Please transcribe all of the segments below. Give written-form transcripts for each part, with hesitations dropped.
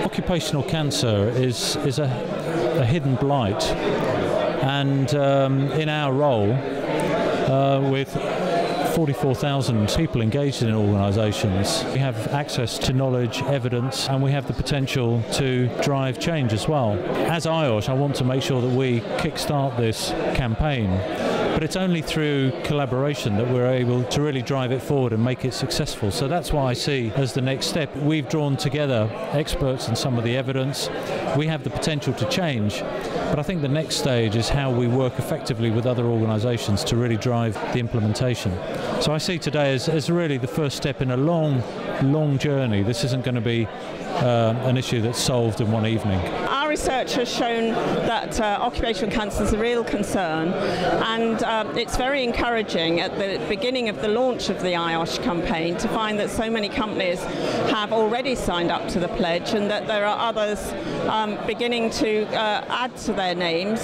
Occupational cancer is a hidden blight, and in our role with 44,000 people engaged in organisations, we have access to knowledge, evidence, and we have the potential to drive change as well. As IOSH, I want to make sure that we kickstart this campaign, but it's only through collaboration that we're able to really drive it forward and make it successful. So that's why I see as the next step, we've drawn together experts and some of the evidence. We have the potential to change, but I think the next stage is how we work effectively with other organisations to really drive the implementation. So I see today as really the first step in a long journey. This isn't going to be an issue that's solved in one evening. Our research has shown that occupational cancer is a real concern, and it's very encouraging at the beginning of the launch of the IOSH campaign to find that so many companies have already signed up to the pledge, and that there are others beginning to add to their names,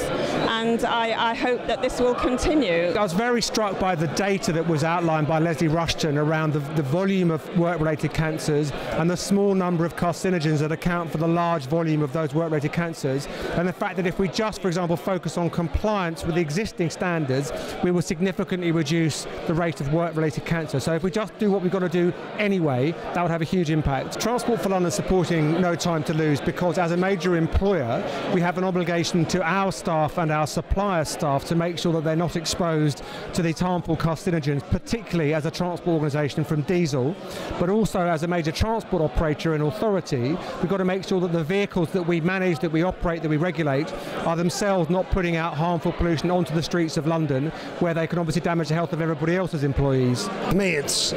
and I hope that this will continue. I was very struck by the data that was outlined by Lesley Rushton around the volume of work-related cancers and the small number of carcinogens that account for the large volume of those work-related cancers, and the fact that if we just, for example, focus on compliance with the existing standards, we will significantly reduce the rate of work-related cancer. So if we just do what we've got to do anyway, that would have a huge impact. Transport for London is supporting No Time to Lose because as a major employer, we have an obligation to our staff and our supplier staff to make sure that they're not exposed to these harmful carcinogens, particularly as a transport organisation from diesel, but also as a major transport operator and authority, we've got to make sure that the vehicles that we manage, that we operate, that we regulate, are themselves not putting out harmful pollution onto the streets of London, where they can obviously damage the health of everybody else's employees. For me, it's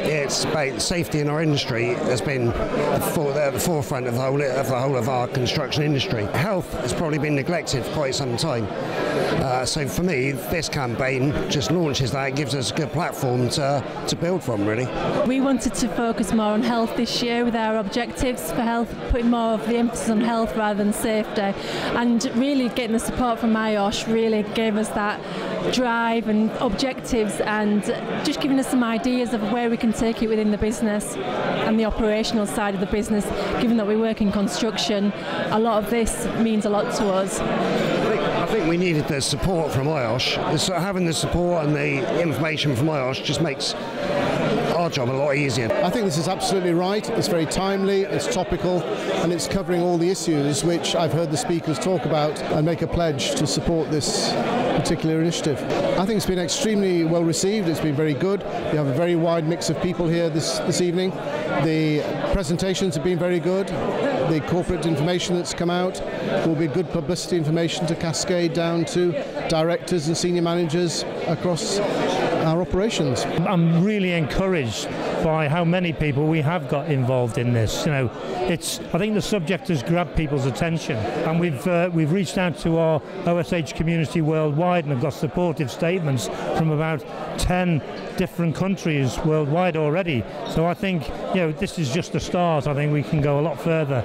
about safety in our industry has been at the forefront of the whole of our construction industry. Health has probably been neglected for quite some time. So for me, this campaign just launches that. It gives us a good platform to build from, really. We wanted to focus more on health this year with our objectives for health, putting more of the emphasis on health rather than safety, and really getting the support from IOSH really gave us that drive and objectives, and just giving us some ideas of where we can take it within the business and the operational side of the business. Given that we work in construction, a lot of this means a lot to us. I think we needed the support from IOSH. Having the support and the information from IOSH just makes our job a lot easier. I think this is absolutely right. It's very timely, it's topical, and it's covering all the issues which I've heard the speakers talk about and make a pledge to support this particular initiative. I think it's been extremely well received. It's been very good. We have a very wide mix of people here this evening. The presentations have been very good. The corporate information that's come out will be good publicity information to cascade down to directors and senior managers across our operations. I'm really encouraged by how many people we have got involved in this. You know, I think the subject has grabbed people's attention, and we've reached out to our OSH community worldwide and have got supportive statements from about 10 different countries worldwide already. So I think, you know, this is just a start. I think we can go a lot further.